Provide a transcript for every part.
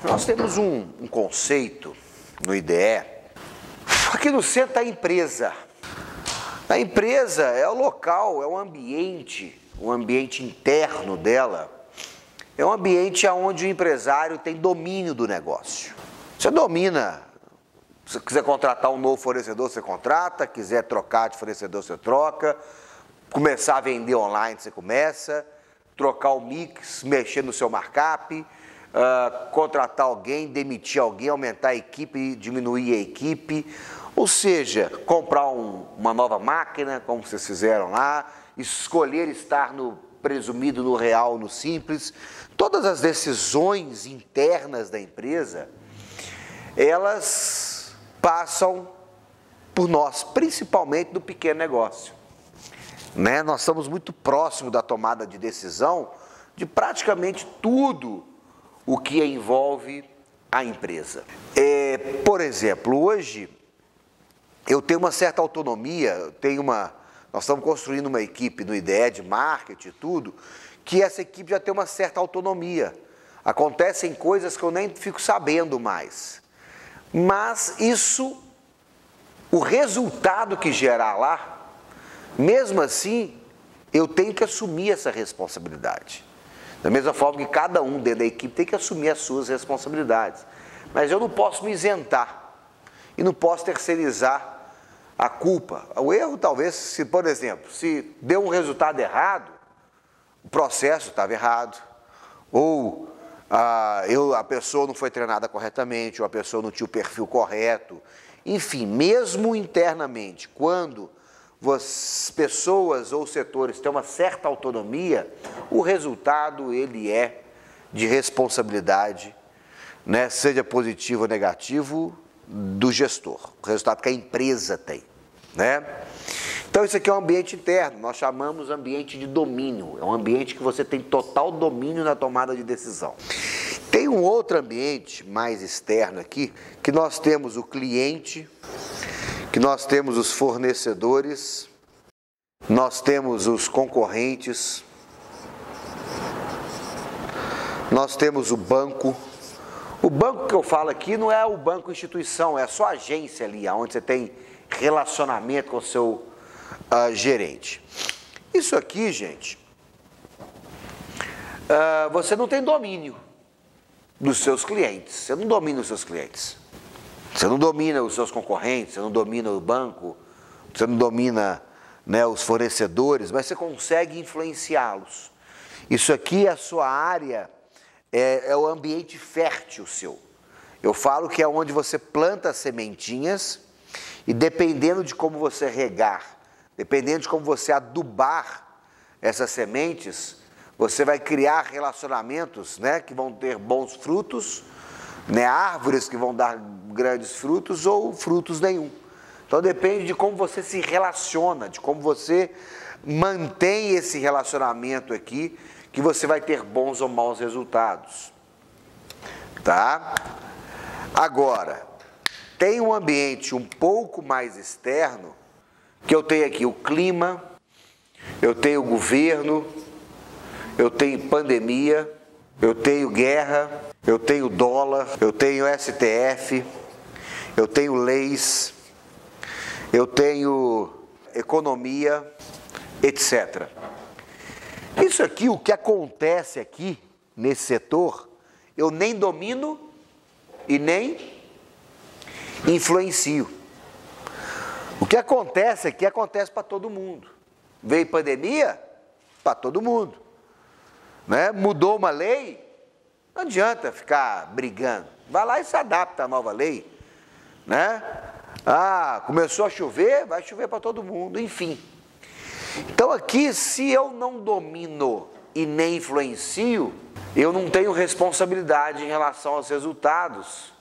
Nós temos um conceito no IDE. Aqui no centro está a empresa. A empresa é o local, é o ambiente interno dela. É um ambiente onde o empresário tem domínio do negócio. Você domina. Se você quiser contratar um novo fornecedor, você contrata. Quiser trocar de fornecedor, você troca. Começar a vender online, você começa. Trocar o mix, mexer no seu markup. Contratar alguém, demitir alguém, aumentar a equipe, diminuir a equipe. Ou seja, comprar uma nova máquina, como vocês fizeram lá. Escolher estar no presumido, no real, no simples. Todas as decisões internas da empresa, elas passam por nós, principalmente do pequeno negócio. Né? Nós estamos muito próximos da tomada de decisão de praticamente tudo o que envolve a empresa. Por exemplo, hoje eu tenho uma certa autonomia, nós estamos construindo uma equipe no IDE de marketing e tudo, que essa equipe já tem uma certa autonomia. Acontecem coisas que eu nem fico sabendo mais. Mas isso, o resultado que gerar lá, mesmo assim, eu tenho que assumir essa responsabilidade. Da mesma forma que cada um dentro da equipe tem que assumir as suas responsabilidades. Mas eu não posso me isentar e não posso terceirizar a culpa. O erro talvez, por exemplo, se deu um resultado errado, o processo estava errado, ou a pessoa não foi treinada corretamente, ou a pessoa não tinha o perfil correto. Enfim, mesmo internamente, quando pessoas ou setores têm uma certa autonomia, o resultado ele é de responsabilidade, né, seja positivo ou negativo, do gestor, o resultado que a empresa tem. Né? Então isso aqui é um ambiente interno, nós chamamos ambiente de domínio, é um ambiente que você tem total domínio na tomada de decisão. Tem um outro ambiente mais externo aqui, que nós temos o cliente, que nós temos os fornecedores, nós temos os concorrentes, nós temos o banco. O banco que eu falo aqui não é o banco instituição, é a sua agência ali, onde você tem relacionamento com o seu gerente. Isso aqui, gente, você não tem domínio dos seus clientes, você não domina os seus clientes, você não domina os seus concorrentes, você não domina o banco, você não domina, né, os fornecedores, mas você consegue influenciá-los. Isso aqui é a sua área, é o ambiente fértil seu. Eu falo que é onde você planta as sementinhas e dependendo de como você regar, dependendo de como você adubar essas sementes, você vai criar relacionamentos, né, que vão ter bons frutos, né, árvores que vão dar grandes frutos ou frutos nenhum. Então depende de como você se relaciona, de como você mantém esse relacionamento aqui, que você vai ter bons ou maus resultados. Tá? Agora, tem um ambiente um pouco mais externo, que eu tenho aqui o clima, eu tenho o governo, eu tenho pandemia, eu tenho guerra, eu tenho dólar, eu tenho STF, eu tenho leis, eu tenho economia, etc. Isso aqui, o que acontece aqui, nesse setor, eu nem domino e nem influencio. O que acontece aqui, acontece para todo mundo. Veio pandemia, para todo mundo. Né? Mudou uma lei, não adianta ficar brigando. Vai lá e se adapta à nova lei. Né? Começou a chover, vai chover para todo mundo, enfim. Então aqui, se eu não domino e nem influencio, eu não tenho responsabilidade em relação aos resultados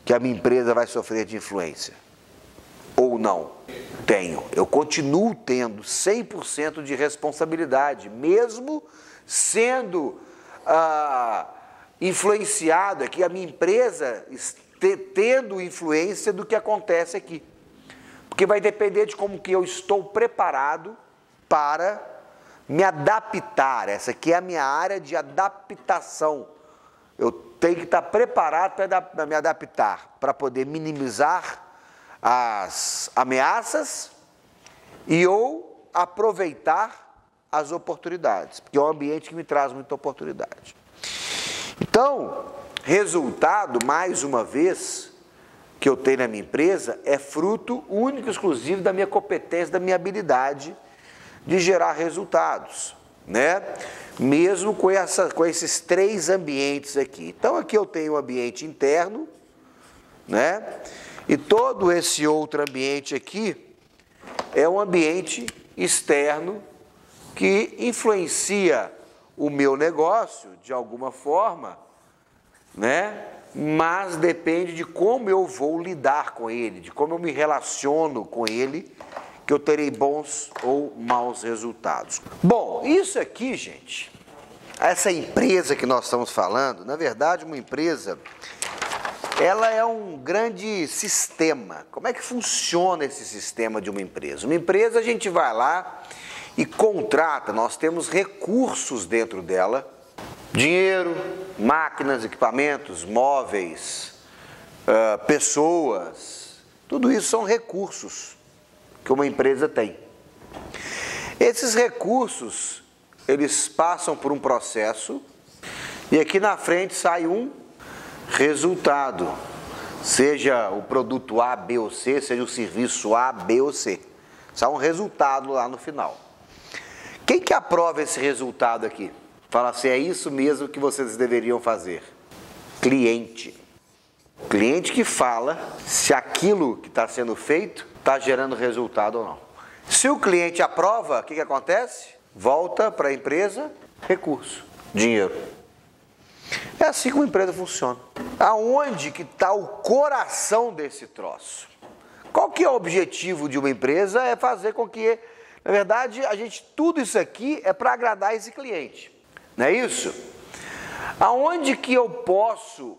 que a minha empresa vai sofrer de influência. Ou não? Tenho. Eu continuo tendo 100% de responsabilidade, mesmo sendo influenciado aqui, a minha empresa tendo influência do que acontece aqui. Porque vai depender de como que eu estou preparado para me adaptar. Essa aqui é a minha área de adaptação, eu tenho que estar preparado para me adaptar, para poder minimizar as ameaças e ou aproveitar as oportunidades, porque é um ambiente que me traz muita oportunidade. Então, resultado, mais uma vez, que eu tenho na minha empresa, é fruto único e exclusivo da minha competência, da minha habilidade de gerar resultados, né? Mesmo com esses 3 ambientes aqui. Então, aqui eu tenho o ambiente interno, né? E todo esse outro ambiente aqui é um ambiente externo que influencia o meu negócio de alguma forma, né? Mas depende de como eu vou lidar com ele, de como eu me relaciono com ele, que eu terei bons ou maus resultados. Bom, isso aqui, gente, essa empresa que nós estamos falando, na verdade, uma empresa, ela é um grande sistema. Como é que funciona esse sistema de uma empresa? Uma empresa, a gente vai lá e contrata, nós temos recursos dentro dela, dinheiro, máquinas, equipamentos, móveis, pessoas, tudo isso são recursos que uma empresa tem. Esses recursos, eles passam por um processo e aqui na frente sai um resultado, seja o produto A, B ou C, seja o serviço A, B ou C. Sai um resultado lá no final. Quem que aprova esse resultado aqui? Fala assim, é isso mesmo que vocês deveriam fazer. Cliente. Cliente que fala se aquilo que está sendo feito está gerando resultado ou não. Se o cliente aprova, o que acontece? Volta para a empresa, recurso, dinheiro. É assim que uma empresa funciona. Aonde que está o coração desse troço? Qual que é o objetivo de uma empresa? É fazer com que, na verdade, tudo isso aqui é para agradar esse cliente. Não é isso? Aonde que eu posso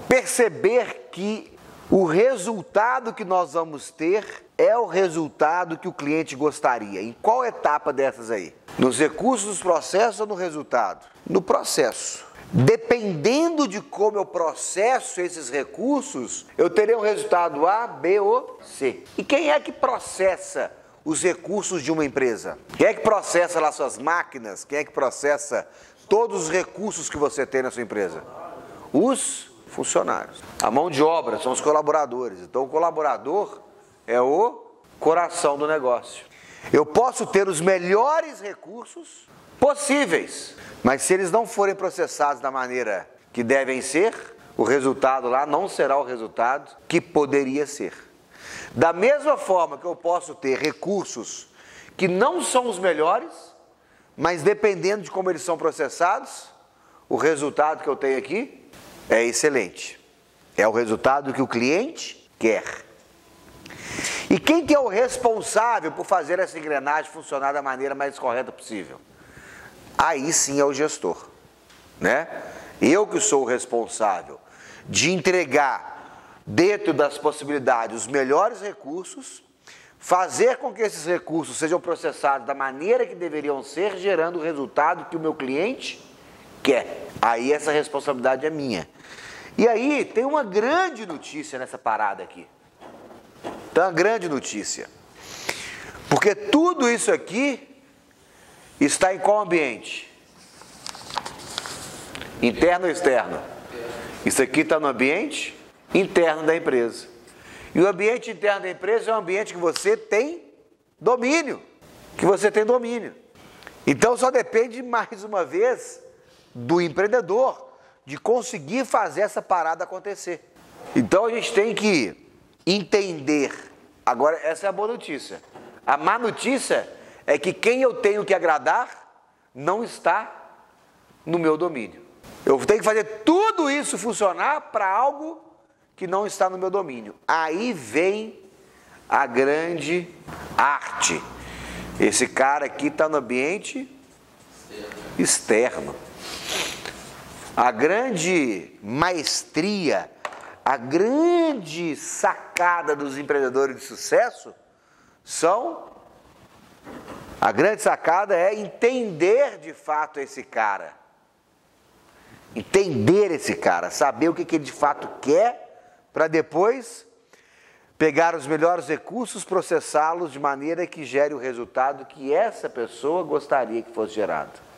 perceber que o resultado que nós vamos ter é o resultado que o cliente gostaria? Em qual etapa dessas aí? Nos recursos, nos processos ou no resultado? No processo. Dependendo de como eu processo esses recursos, eu terei um resultado A, B ou C. E quem é que processa os recursos de uma empresa? Quem é que processa lá suas máquinas? Quem é que processa todos os recursos que você tem na sua empresa? Os funcionários. A mão de obra são os colaboradores. Então o colaborador é o coração do negócio. Eu posso ter os melhores recursos possíveis, mas se eles não forem processados da maneira que devem ser, o resultado lá não será o resultado que poderia ser. Da mesma forma que eu posso ter recursos que não são os melhores, mas dependendo de como eles são processados, o resultado que eu tenho aqui é excelente. É o resultado que o cliente quer. E quem que é o responsável por fazer essa engrenagem funcionar da maneira mais correta possível? Aí sim é o gestor, né? Eu que sou o responsável de entregar dentro das possibilidades os melhores recursos, fazer com que esses recursos sejam processados da maneira que deveriam ser, gerando o resultado que o meu cliente quer. Aí essa responsabilidade é minha. E aí tem uma grande notícia nessa parada aqui. Tem uma grande notícia. Porque tudo isso aqui está em qual ambiente? Interno ou externo? Isso aqui está no ambiente interno da empresa. E o ambiente interno da empresa é um ambiente que você tem domínio. Então só depende, mais uma vez, do empreendedor de conseguir fazer essa parada acontecer. Então a gente tem que entender. Agora, essa é a boa notícia. A má notícia é que quem eu tenho que agradar não está no meu domínio. Eu tenho que fazer tudo isso funcionar para algo que não está no meu domínio. Aí vem a grande arte. Esse cara aqui está no ambiente externo. A grande maestria, a grande sacada dos empreendedores de sucesso a grande sacada é entender de fato esse cara. Entender esse cara, saber o que ele de fato quer, para depois pegar os melhores recursos, processá-los de maneira que gere o resultado que essa pessoa gostaria que fosse gerado.